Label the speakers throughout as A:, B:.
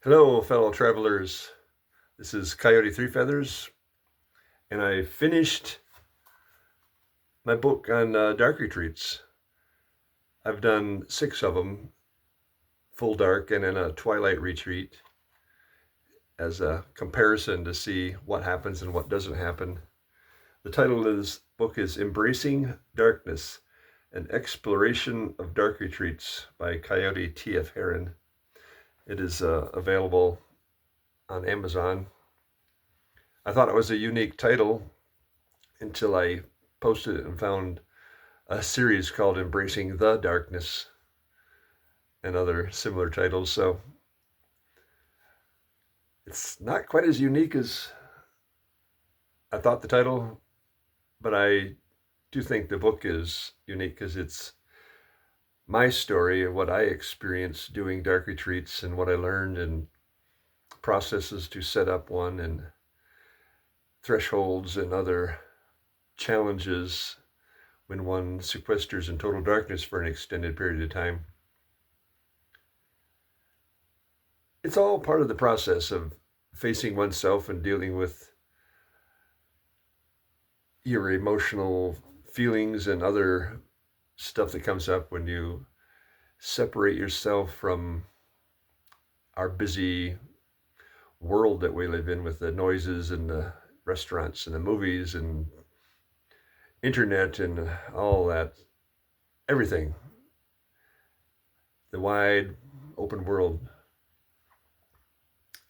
A: Hello, fellow travelers. This is Coyote Three Feathers, and I finished my book on dark retreats. I've done 6 of them, full dark and then a twilight retreat, as a comparison to see what happens and what doesn't happen. The title of this book is Embracing Darkness, an Exploration of Dark Retreats by Coyote T.F. Herron. It is available on Amazon. I thought it was a unique title until I posted it and found a series called Embracing the Darkness and other similar titles. So it's not quite as unique as I thought the title, but I do think the book is unique because it's my story of what I experienced doing dark retreats and what I learned and processes to set up one and thresholds and other challenges when one sequesters in total darkness for an extended period of time. It's all part of the process of facing oneself and dealing with your emotional feelings and other stuff that comes up when you separate yourself from our busy world that we live in with the noises and the restaurants and the movies and internet and all that, everything, the wide open world.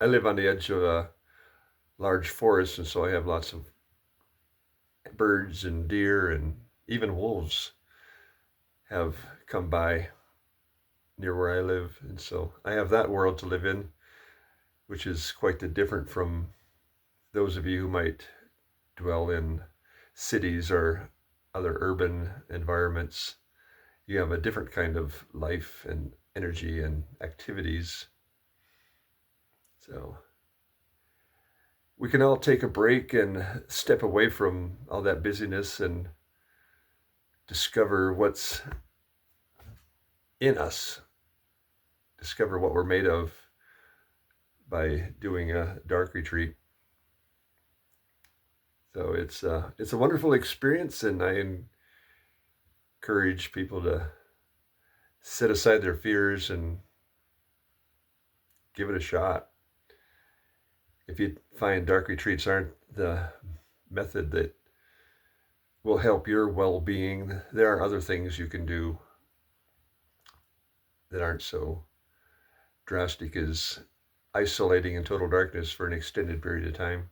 A: I live on the edge of a large forest, and so I have lots of birds and deer and even wolves have come by near where I live. And so I have that world to live in, which is quite different from those of you who might dwell in cities or other urban environments. You have a different kind of life and energy and activities. So we can all take a break and step away from all that busyness and discover what's in us, discover what we're made of by doing a dark retreat. So it's a wonderful experience, and I encourage people to set aside their fears and give it a shot. If you find dark retreats aren't the method that will help your well-being, there are other things you can do that aren't so drastic as isolating in total darkness for an extended period of time.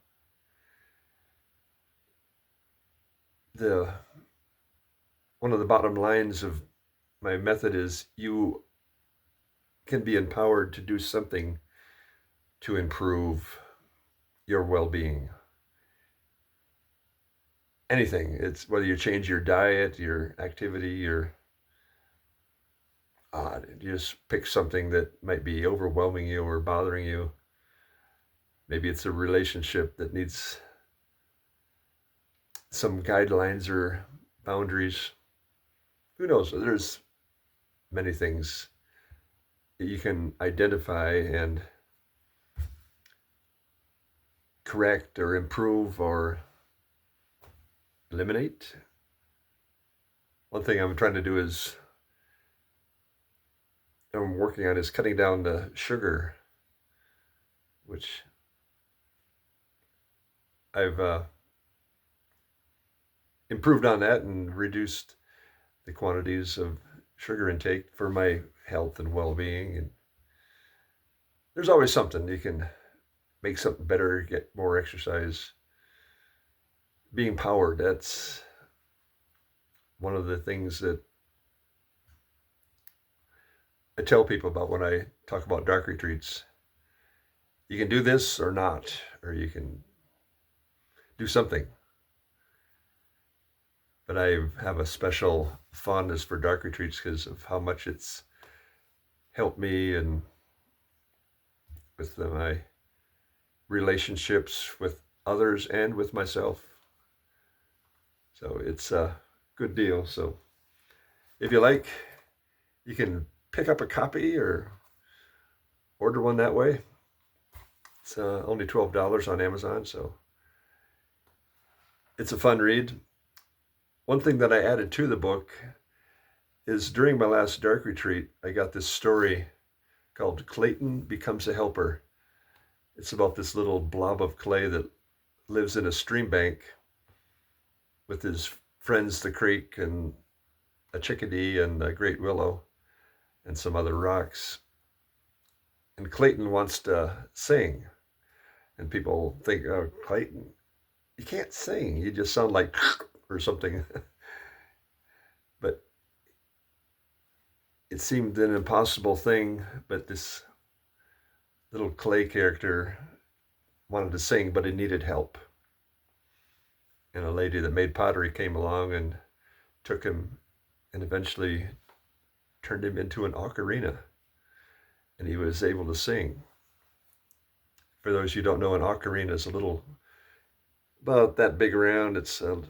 A: One of the bottom lines of my method is you can be empowered to do something to improve your well-being. Anything. It's whether you change your diet, your activity, you just pick something that might be overwhelming you or bothering you. Maybe it's a relationship that needs some guidelines or boundaries. Who knows? There's many things that you can identify and correct or improve or eliminate. One thing I'm trying to do is I'm working on is cutting down the sugar, which I've improved on that and reduced the quantities of sugar intake for my health and well-being. And there's always something you can make something better, get more exercise. Being powered, that's one of the things that I tell people about when I talk about dark retreats. You can do this or not, or you can do something. But I have a special fondness for dark retreats because of how much it's helped me and with my relationships with others and with myself. So it's a good deal. So if you like, you can pick up a copy or order one that way. It's only $12 on Amazon, so it's a fun read. One thing that I added to the book is during my last dark retreat, I got this story called Clayton Becomes a Helper. It's about this little blob of clay that lives in a stream bank with his friends, the creek, and a chickadee, and a great willow, and some other rocks. And Clayton wants to sing. And people think, oh, Clayton, you can't sing. You just sound like or something. But it seemed an impossible thing. But this little clay character wanted to sing, but he needed help. And a lady that made pottery came along and took him and eventually turned him into an ocarina. And he was able to sing. For those who don't know, an ocarina is a little, about that big around. It's a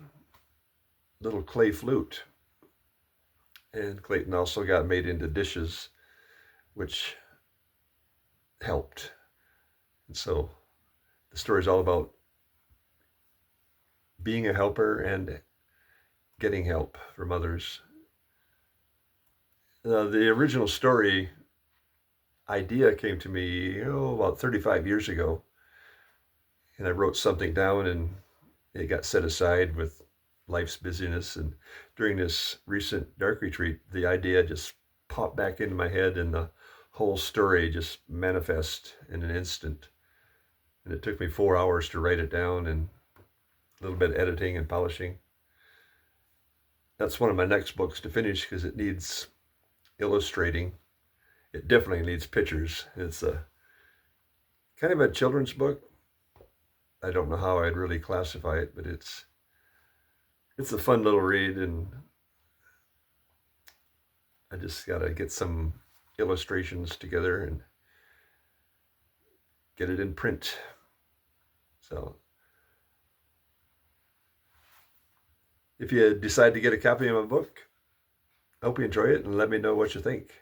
A: little clay flute. And Clayton also got made into dishes, which helped. And so the story is all about being a helper and getting help from others. The original story idea came to me about 35 years ago, and I wrote something down and it got set aside with life's busyness. And during this recent dark retreat, the idea just popped back into my head, and the whole story just manifest in an instant. And it took me 4 hours to write it down, and a little bit of editing and polishing. That's one of my next books to finish because it needs illustrating. It definitely needs pictures. It's a kind of a children's book. I don't know how I'd really classify it, but it's a fun little read, and I just got to get some illustrations together and get it in print. So if you decide to get a copy of my book, I hope you enjoy it and let me know what you think.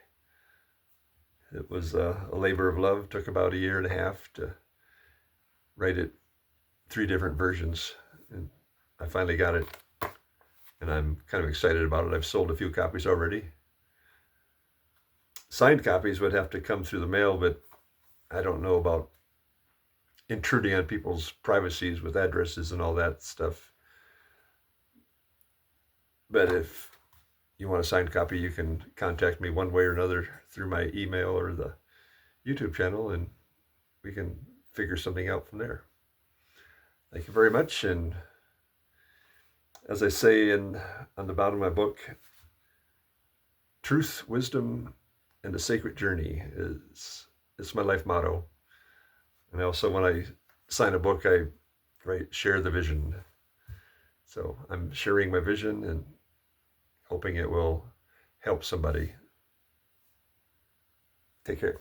A: It was a labor of love. It took about 1.5 years to write it, 3 different versions, and I finally got it, and I'm kind of excited about it. I've sold a few copies already. Signed copies would have to come through the mail, but I don't know about intruding on people's privacies with addresses and all that stuff. But if you want a signed copy, you can contact me one way or another through my email or the YouTube channel, and we can figure something out from there. Thank you very much. And as I say on the bottom of my book, truth, wisdom, and the sacred journey is my life motto. And also, when I sign a book, I write, share the vision. So I'm sharing my vision and hoping it will help somebody. Take care.